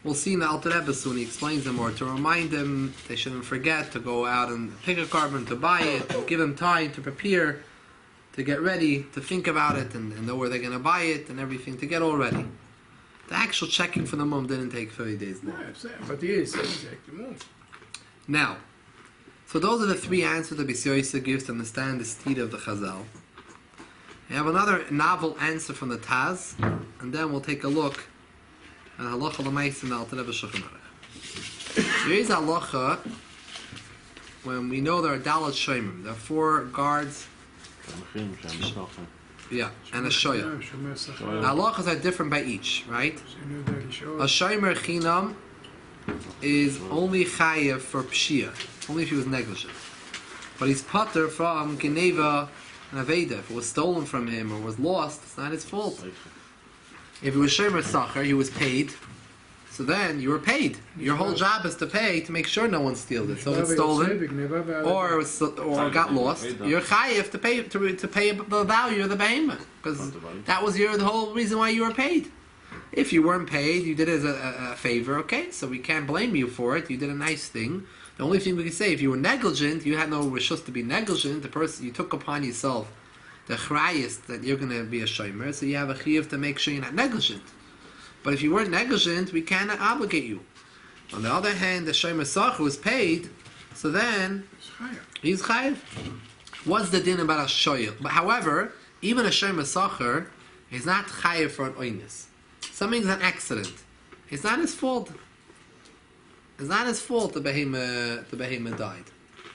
we'll see in the Alter Rebbe soon, he explains them more, to remind them they shouldn't forget to go out and pick a carbon, to buy it, and give them time to prepare, to get ready, to think about it, and know where they're going to buy it, and everything, to get all ready. The actual checking for the mum didn't take 30 days now. But yes, exactly. Now, so those are the three answers that Beis Yosef gives to understand the steed of the Chazal. We have another novel answer from the Taz, and then we'll take a look at Halacha L'Mais in the Alter Rebbe Shulchan Aruch. There is Halacha when we know there are Dalat Shomrim, there are 4 guards, and a Shoya. The Halachas are different by each, right? A Shomer Chinam is only Chayev for Pshia, only if he was negligent. But he's Pater from Geneva and Aveda. If it was stolen from him or was lost, it's not his fault. If it was Shomer Sacher, he was paid. So then you were paid. Your whole job is to pay to make sure no one steals it. So if it's stolen or got lost, you're chayiv to pay the value of the behemoth because that was the whole reason why you were paid. If you weren't paid, you did it as a favor. Okay, so we can't blame you for it. You did a nice thing. The only thing we can say, if you were negligent, you had no rishus to be negligent. The person you took upon yourself the chrayis that you're going to be a shomer, so you have a chiyuv to make sure you're not negligent. But if you weren't negligent, we cannot obligate you. On the other hand, the shomer sacher was paid, So then It's higher. he's chayiv. What's the din about a shoyel? But however, even a shoyel mesacher is not chayiv for an oinus. Something's an accident. It's not his fault. It's not his fault the behemoth died.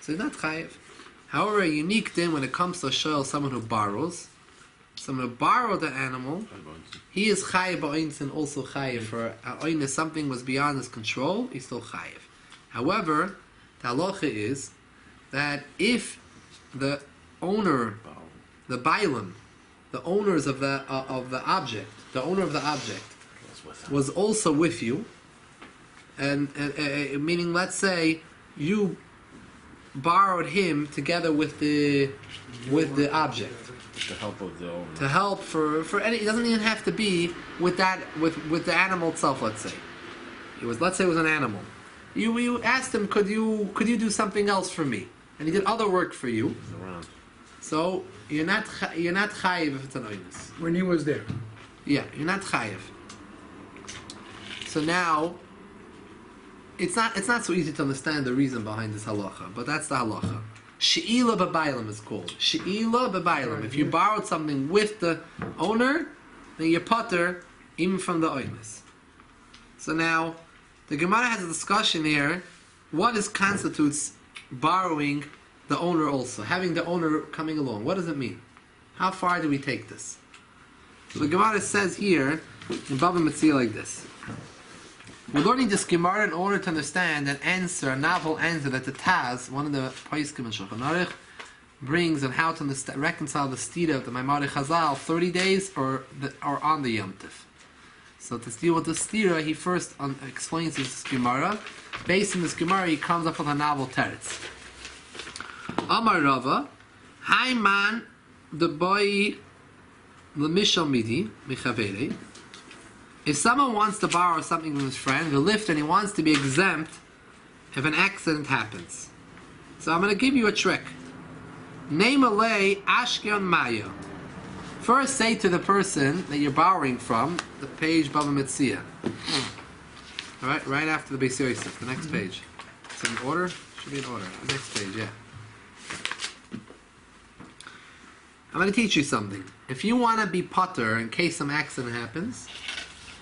So he's not chayiv. However, a unique din when it comes to a shoyel, someone who borrows, someone who borrowed the animal, he is chayiv ba'oinus and also chayiv for a oinus. Something was beyond his control, he's still chayiv. However, the halacha is that if the owner, the bailam, the owners of the object, the owner of the object, was also with you, and meaning, let's say you borrowed him together with the object The help of the owner. to help for any. It doesn't even have to be with that with the animal itself. Let's say it was an animal. You asked him, could you do something else for me? And he did other work for you. He's around. So you're not chayiv if it's an oinus. When he was there. Yeah, you're not chayiv. So now, it's not so easy to understand the reason behind this halacha, but that's the halacha. She'ila b'bailam is called. She'ila b'bailam. If you borrowed something with the owner, then you're pater even from the oinus. So now, the Gemara has a discussion here. What constitutes borrowing the owner also? Having the owner coming along. What does it mean? How far do we take this? So the Gemara says here, in Bava Metzia like this. We're learning this Gemara in order to understand an answer, a novel answer that the Taz, one of the Paiskim and Shulchan Aruch, brings on how to reconcile the stira of the Maimari Chazal 30 days or on the Yomtov. So to deal with the stira, he first explains this Gemara. Based on this Gemara, he comes up with a novel teretz. Amar Rava, Hayman the boy Lemishal Midi Michavere. If someone wants to borrow something from his friend, the lift, and he wants to be exempt if an accident happens. So I'm going to give you a trick. Name a lay Ashkelon Maya. First say to the person that you're borrowing from, the page Bava Metzia. Alright, right after the Beis Yosef, the next page. It's in order? Should be in order. The next page, yeah. I'm going to teach you something. If you want to be pater in case some accident happens,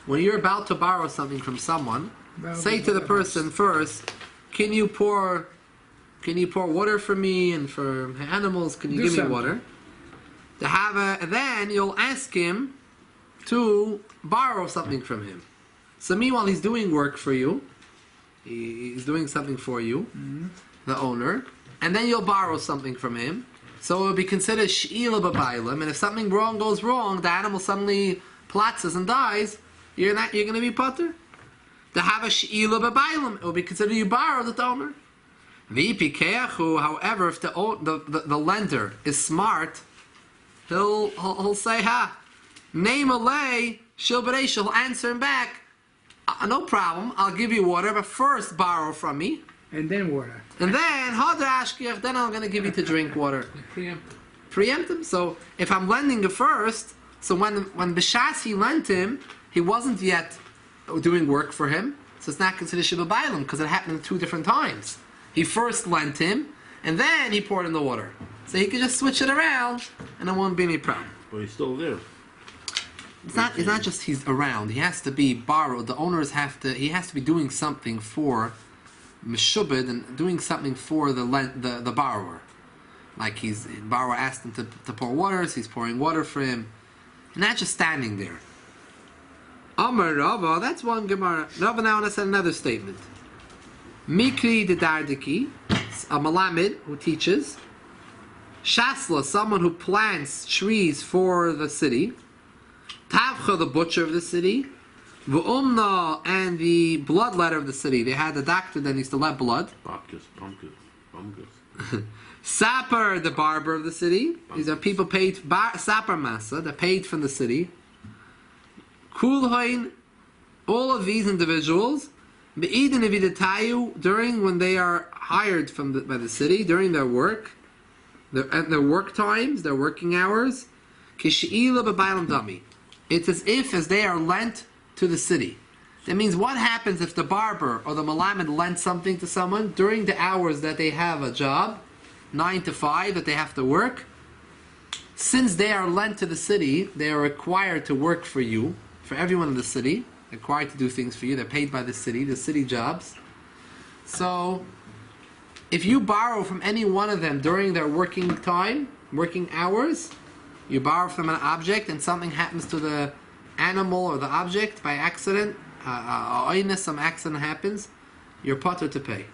when you're about to borrow something from someone, say to the person first, can you pour water for me and for animals? Can you give me water? And then you'll ask him to borrow something from him. So meanwhile, he's doing work for you. He's doing something for you, the owner, and then you'll borrow something from him. So it will be considered she'ila b'bailam, and if something goes wrong, the animal suddenly platzes and dies. You're going to be pater. To have a she'ila b'bailam, it will be considered you borrowed the owner. However, if the lender is smart, he'll say, name a lay, she'll answer him back, no problem, I'll give you water, but first borrow from me. And then water. And then, then I'm going to give you to drink water. Preempt him. So if I'm lending it first, so when B'shas he lent him, he wasn't yet doing work for him, so it's not considered Shiva Bailam because it happened at 2 different times. He first lent him, and then he poured in the water. So he could just switch it around, and there won't be any problem. But he's still there. It's not just he's around. He has to be borrowed. The owners he has to be doing something for Meshubed and doing something for the borrower. Like the borrower asked him to pour water, so he's pouring water for him. Not just standing there. Amar Rava, that's one Gemara. Rava now wants to say another statement. Mikri de Dardiki, a Malamid who teaches. Shasla, someone who plants trees for the city. Tavcha, the butcher of the city. V'umna, and the bloodletter of the city. They had a doctor that used to let blood. Pumpkins. Sapper, the barber of the city. These are people paid, Sapper Masa, they're paid from the city. Kulhoin, all of these individuals, Be'idin Evidatayu, during when they are hired by the city, during their work, their work times, their working hours, Kishi'ila B'Bailam Dami. It's as they are lent to the city. That means what happens if the barber or the malamed lends something to someone during the hours that they have a job, 9 to 5, that they have to work. Since they are lent to the city, they are required to work for you, for everyone in the city, required to do things for you. They're paid by the city jobs. So, if you borrow from any one of them during their working time, working hours, you borrow from an object and something happens to the animal or the object by accident, some accident happens, you're potter to pay.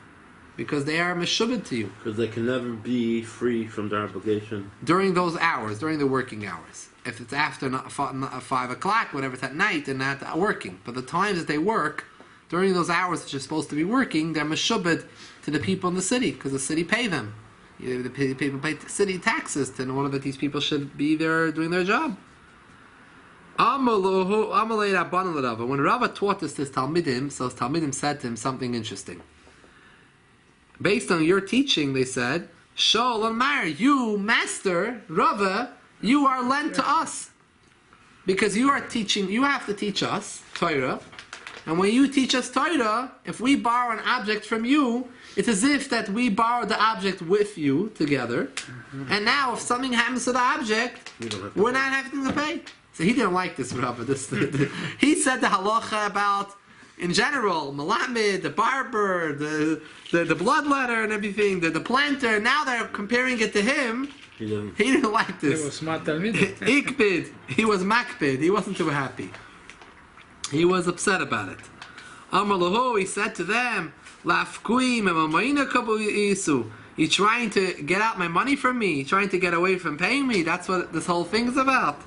Because they are meshubed to you. Because they can never be free from their obligation. During those hours, during the working hours. If it's after 5 o'clock, whatever, it's at night, they're not working. But the times that they work, during those hours that you're supposed to be working, they're meshubed to the people in the city, because the city pay them. The people pay city taxes in order that these people should be there doing their job. When Rava taught us this Talmidim, so Talmidim said to him something interesting. Based on your teaching, they said, Shol Amar, you, master, Rava, you are lent to us. Because you are teaching, you have to teach us Torah. And when you teach us Torah, if we borrow an object from you, it's as if that we borrowed the object with you together. Mm-hmm. And now if something happens to the object, we're not having to pay. So he didn't like this, Rava. He said the halacha about, in general, Malamed, the barber, the bloodletter and everything, the planter. Now they're comparing it to him. He didn't like this. He was smart Talmid. Ikbid. He was makbid. He wasn't too happy. He was upset about it. Amar lahu, he said to them, Lafkuim emamayna kabu yisu. You're trying to get out my money from me. You're trying to get away from paying me. That's what this whole thing is about.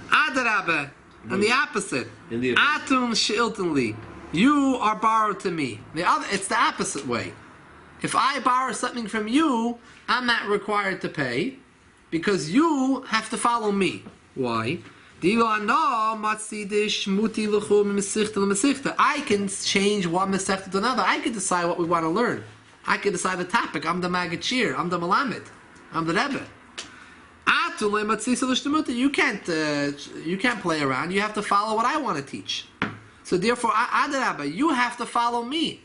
Adarabah. And the opposite. Atun she'iltonli. You are borrowed to me. It's the opposite way. If I borrow something from you, I'm not required to pay because you have to follow me. Why? I can change one mesechta to another. I can decide what we want to learn. I can decide the topic. I'm the Magachir. I'm the Malamed. I'm the Rebbe. You can't play around. You have to follow what I want to teach. So therefore, Adarabba, you have to follow me.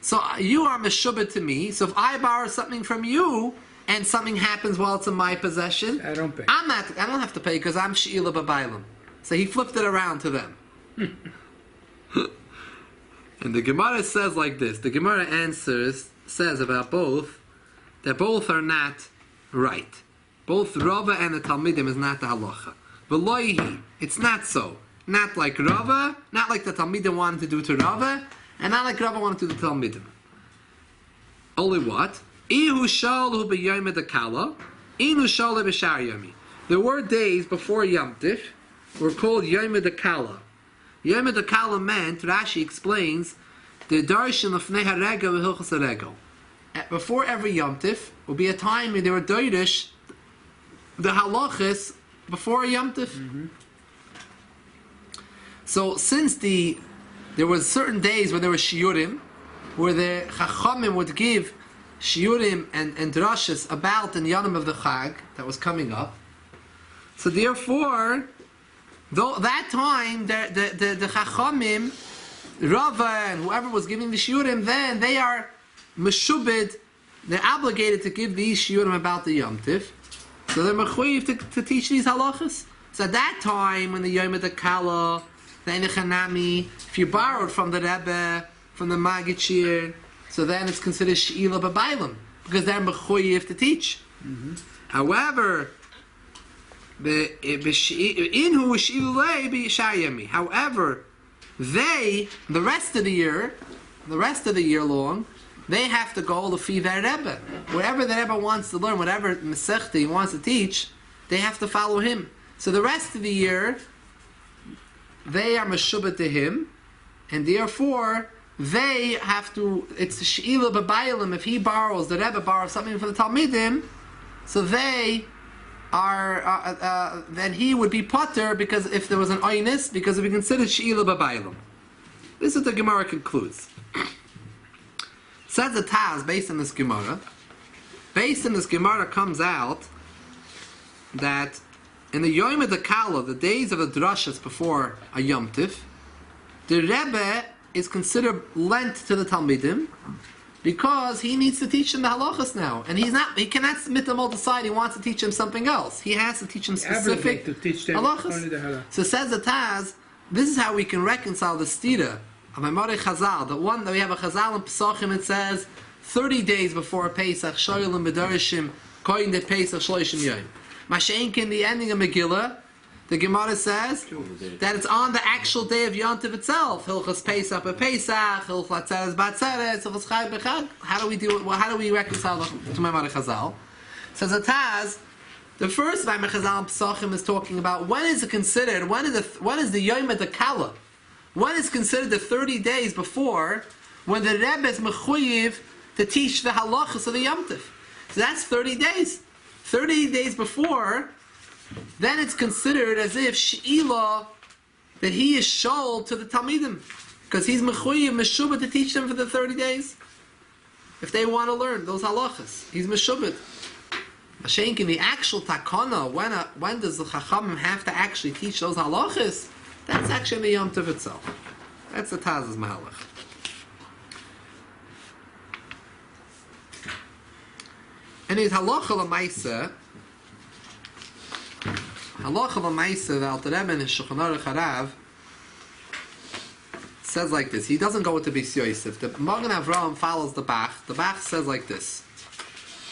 So you are meshubed to me. So if I borrow something from you and something happens while it's in my possession, I don't pay. I don't have to pay because I'm she'ila b'bailam. So he flipped it around to them. And the Gemara says like this. The Gemara says about both that both are not right. Both Rava and the Talmidim is not the halacha. V'loihi, it's not so. Not like Rava, not like the Talmidim wanted to do to Rava, and not like Rava wanted to do to Talmidim. Only what? Ihu shalu b'yom dekala, inu shalu b'shar yomi. There were days before Yomtov were called Yom dekala. Yom dekala meant, Rashi explains, the darshan of Fnei HaRegel v'Hilchos Regel. Before every Yomtov will be a time when they were doirish the halachas before Yomtov. Mm-hmm. So since there were certain days where there were shiurim, where the chachamim would give shiurim and drashas about the yanim of the Chag that was coming up. So therefore, though that time the chachamim, Rava and whoever was giving the shiurim, then they are meshubed. They're obligated to give these shiurim about the Yomtiv. So they're mechuyev to teach these halachas. So at that time, when the Yom Dekala, the Enechanami, if you borrowed from the Rebbe, from the Magachir, so then it's considered she'ila b'bailam, because they're mechuyev to teach. Mm-hmm. However, however, the rest of the year long, they have to go lefi their Rebbe. Whatever the Rebbe wants to learn, whatever mesechta he wants to teach, they have to follow him. So the rest of the year, they are meshubah to him, and therefore they have to. It's she'ila b'bailim. If he borrows, the Rebbe borrows something from the Talmidim, so they are. Then he would be potter because if there was an oinus, because it would be considered she'ila b'bailim. This is what the Gemara concludes. Says the Taz, based on this Gemara. Based on this Gemara comes out that in the Yom Dekala, the days of the drashas before a Yomtiv, the Rebbe is considered lent to the Talmidim because he needs to teach them the halachas now, and he cannot submit them all aside. He wants to teach them something else. He has to teach them specific to teach them halachas. only the halachas. So says the Taz, this is how we can reconcile the stira of Amare Chazal. The one that we have a Chazal in Pesachim, it says 30 days before Pesach, Shoyel and Bedarishim, Koyin de Pesach Shloishim Yom. Mashenk in the ending of Megillah, the Gemara says that it's on the actual day of Yomtov itself. Hilchos Pesach bePesach, Hilchos Latzeres Batzeres, Hilchos Chag beChag. How do we do it? Well, how do we reconcile to Amare Chazal? Says the Taz, the first Amare Chazal in Pesachim is talking about when is it considered, when is the Yom Kala? When is considered the 30 days before when the Rebbe is mechuyev to teach the halachas of the Yomtov. So that's 30 days. 30 days before, then it's considered as if she'ilah, that he is shol to the Talmidim, because he's mechuyev meshubah to teach them for the 30 days. If they want to learn those halachas, he's meshubah. Mashenk in the actual takana, when does the Chachamim have to actually teach those halachas? That's actually the Yomtov itself. That's the Taz's Mahalach. And his halacha l'maisa, the Alter Rebbe in his Shulchan Aruch Harav says like this. He doesn't go with the Beis Yosef. The Magen Avraham follows the Bach. The Bach says like this: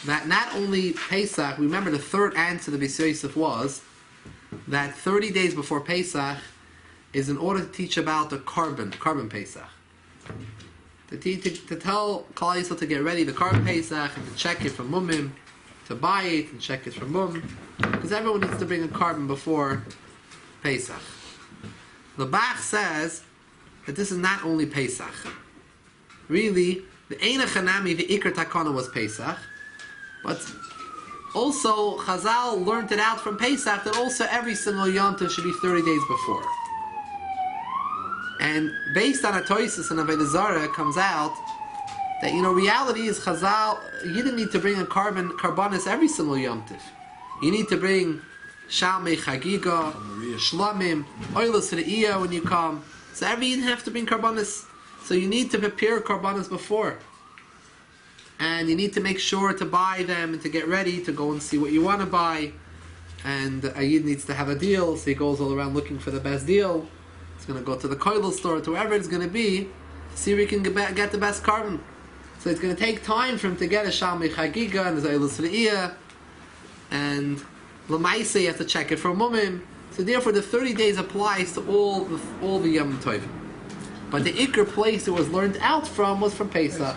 that not only Pesach, remember the third answer to the Beis Yosef was that 30 days before Pesach is in order to teach about the carbon Pesach. To tell Klal Yisrael to get ready the carbon Pesach and to check it from Mumim, to buy it and check it from Mum, because everyone needs to bring a carbon before Pesach. The Bach says that this is not only Pesach. Really, the Eina Chanami, the Iker Takana was Pesach, but also Chazal learned it out from Pesach that also every single Yom Tov should be 30 days before. And based on a Toysis and Avodah Zarah, it comes out that, reality is Chazal, you didn't need to bring a carbonis every single Yom Tov. You need to bring Shalmei Chagiga, Shlamim, Oilus Re'iyah when you come. So you didn't have to bring carbonis. So you need to prepare carbonis before. And you need to make sure to buy them and to get ready to go and see what you want to buy. And a Yid needs to have a deal, so he goes all around looking for the best deal. He's going to go to the koilel store, to wherever it's going to be, to see where he can get the best carbon. So it's going to take time for him to get a Shalmei Chagiga and the Oilus Re'iyah. And L'maisa, you have to check it for Mumim. So therefore the 30 days applies to all the Yom Tov. But the Iker place it was learned out from was from Pesach.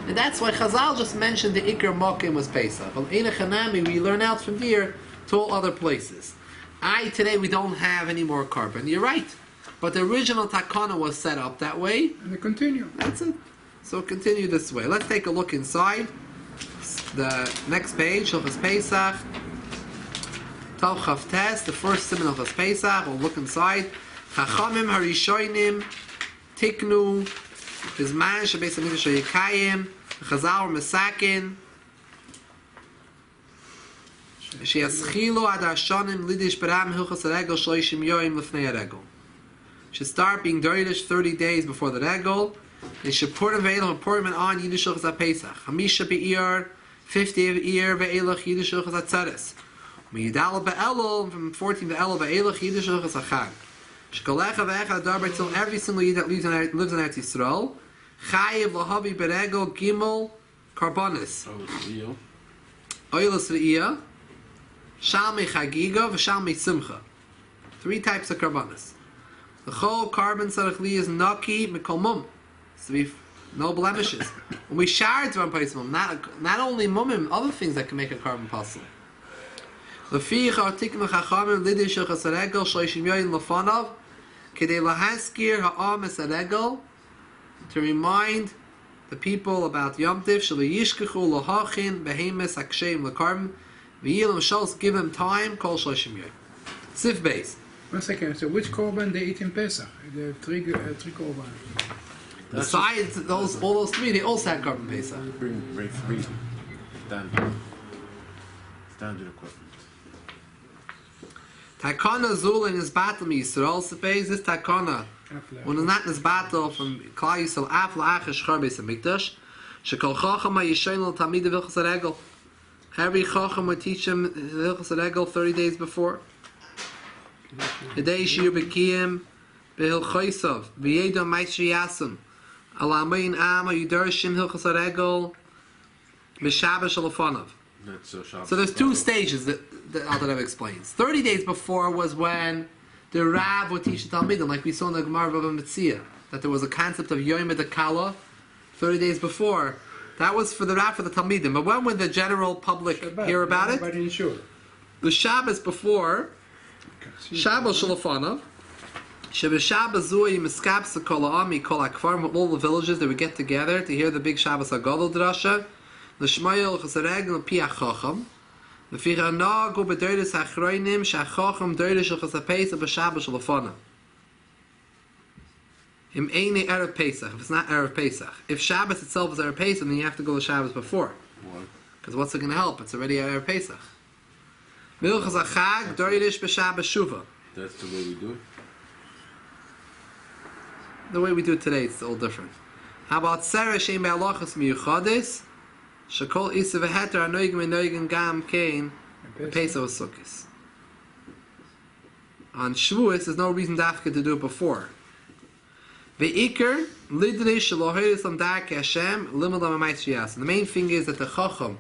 And that's why Chazal just mentioned the Iker Mokim was Pesach. But Eina Chanami, we learn out from here to all other places. Today we don't have any more carbon. You're right. But the original takana was set up that way. And they continue. That's it. So continue this way. Let's take a look inside. The next page, Hilchos Pesach. Tav Chav Tes, the first siman of Hilchos Pesach. We'll look inside. Chachamim Harishonim Tiknu Bizman Shabeis HaMikdash Yikayim Chazal Mesakin Sheyaschilo Ad Hashanim Lidish Beram Hilchos Regel Shloishim Yoim Lefnei Regel. Should start being Doirish 30 days before the Regel. They should pour them ve'elach and pour them on Yiddish Hilchos HaPesach. Hamisha be'ir, 50 of ear ve'elach Yiddish Hilchos HaTzeres. Miyidal be'elul, from 14 ve'elul ve'elach Yiddish Hilchos HaChag. Shkolecha ve'echa adarba till every single Yid that lives in Eretz Yisrael. Chayiv lahavi beregel gimel karbonis. Oilus re'iyah. Shalmei chagiga v'shalmei simcha. 3 types of karbonis. The whole carbon sarachli is naki mikol mum. So we've no blemishes. When we shard one place mum, not only mumim, other things that can make a carbon possible. Lefiach artiknu chachamim lidish hilchos haregel shloishim yoyin lefanav kedei lahaskir ha'am es haregel, to remind the people about Yom Tov shelo yishkechu lahachin behemes haksheim lekarm v'yilam shos, give them time kol shloishim yoyin. Sif beis. 1 second. So which korban they eat in Pesach? They have three korban. Besides all those 3, they also had carbon Pesach. Bring 3 standard equipment. Takana Zul in his battle Yisrael Sefez, this Takana when it's not this battle from Klal Yisrael af la'achar shchar beis hamikdash, shekol chacham ha'yishayin l'talmid of Hilchos Regel. Every chacham would teach him Hilchos Regel 30 days before. Hidei shir b'kiyim b'hilchosav v'yedom ma'aseh yasam alamein am ha'yudarshim Hilchos Regel b'shabbos shalafanav. So there's two stages that Alter Rebbe explains. 30 days before was when the Rav would teach the Talmidim, like we saw in the Gemara of Metzia, that there was a concept of Yom Kala 30 days before. That was for the Rav, for the Talmidim. But when would the general public hear about it? The Shabbos before, Shabbos Shalafanav, Shabbos Zui Miskab Sekol Ami Kol Akfar, all the villages, they would get together to hear the big Shabbos Agadol Drasha. The Shmayel Chesareg Pi Achacham. The Ficha Nagu B'Doiris Achroinim Shachacham Doirish Chesapes B'Shabbos Shalafana. Im Eine Erev Pesach. If it's not Erev Pesach, if Shabbos itself is Erev Pesach, then you have to go to Shabbos before. Because what's it going to help? It's already Erev Pesach. Milchas Achag Doirish B'Shabbos Shuva. That's the way we do it. The way we do it today, it's all different. How about Sarah Shem Be'alachas Miyuchadis? Shakol Isa v'heter anoigim enoigim gam kain Pesach Sukkos. On Shavuos, there's no reason dafka to do it before. Ve'ikar lidrish shalohiris lamdarke Hashem limadam ha'ma'aseh yasam. The main thing is that the chacham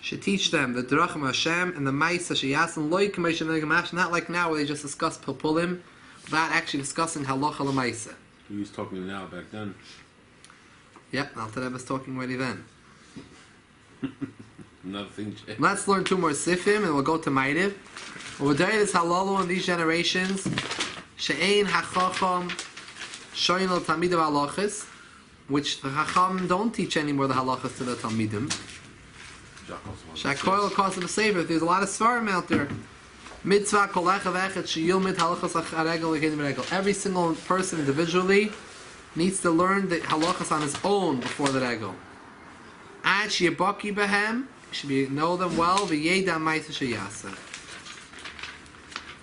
should teach them the drachim Hashem and the ma'aseh sheyasam loy k'moshe noigim Hashem. Not like now where they just discuss pilpulim without actually discussing halacha l'ma'aseh. He was talking now back then. Yep, Alter Rebbe was talking already then. Nothing changed. Let's learn two more sifim and we'll go to Ma'ariv. We'll do this halalu in these generations. She'ein hachacham shoyin al talmidim halachas, which the chacham don't teach anymore the halachas to the talmidim. Shakoil kosav sefer. There's a lot of svarim out there. Mitzvah kol echav echet sheyilmid halachas aregel l'kedim regel. Every single person individually needs to learn the halachas on his own before the regel. And sheyabaki behem, should be know them well. V'yeda ma'aseh sheyasa.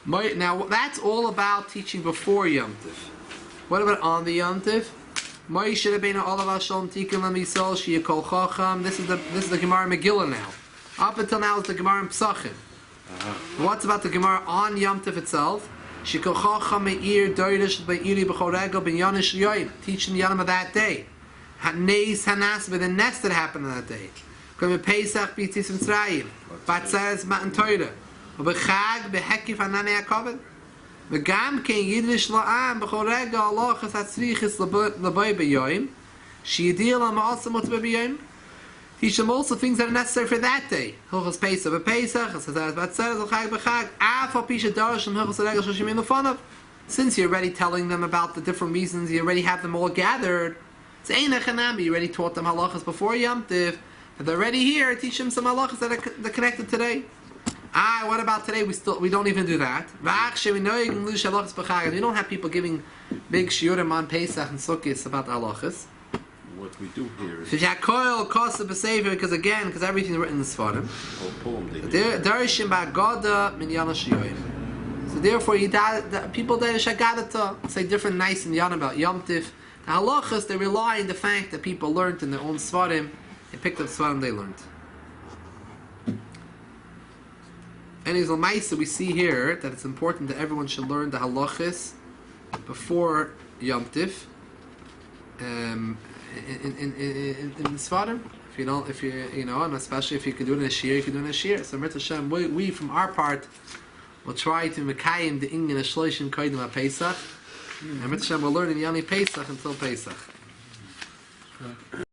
Now that's all about teaching before Yomtov. What about on the Yomtov? Moshe Rabbeinu olav Shalom Tikkun L'Misol Sheyakol Chacham. This is the Gemara Megillah now. Up until now it's the Gemara in Pesachim. What's about the Gemara on Yomtov itself? Sheyakol Chacham Meir Doirish Be'iri B'chol Regel Ben Yonish Yoyim. Teaching the Yom of that day. Haneis Hanas with the nest that happened on that day. K'me Pesach B'Yitzis Mitzrayim. Batzeres Matan Torah. B'Chag B'Hekif Hananei HaKavod. V'gam kein Yiddish la'am b'chol rega halachas hatzrichis l'boy b'yoyim she'yidil ha'ma'aseh mutbeh b'yoyim. Teach them also things that are necessary for that day. Hilchos Pesach b'Pesach, Hasazaras Batzeres l'Chag b'Chag, af al pi she'darash Hilchos Regel shloshim yom lefanav. Since you're already telling them about the different reasons, you already have them all gathered. It's ein echanami. You already taught them halachas before Yom Tov. If they're already here, teach them some halachas that are connected today. What about today? We don't even do that. We don't have people giving big shiurim on Pesach and Sukkot about the halachas. What we do here is because everything's written in the Sfarim. So therefore, people there shagada say different nice and yan about Yom Tiv. The halachas, they rely on the fact that people learned in their own Sfarim. They picked up Sfarim they learned. And as Lamaisa, we see here that it's important that everyone should learn the halachas before Yom Tiv. In Sfarim, and especially if you could do it in a shir, you could do it in a shir. So, Mitzvah Hashem, we from our part will try to mekayim the inyan shloshim kodim ha-Pesach, and Mitzvah Hashem will learn in Yoni Pesach until Pesach.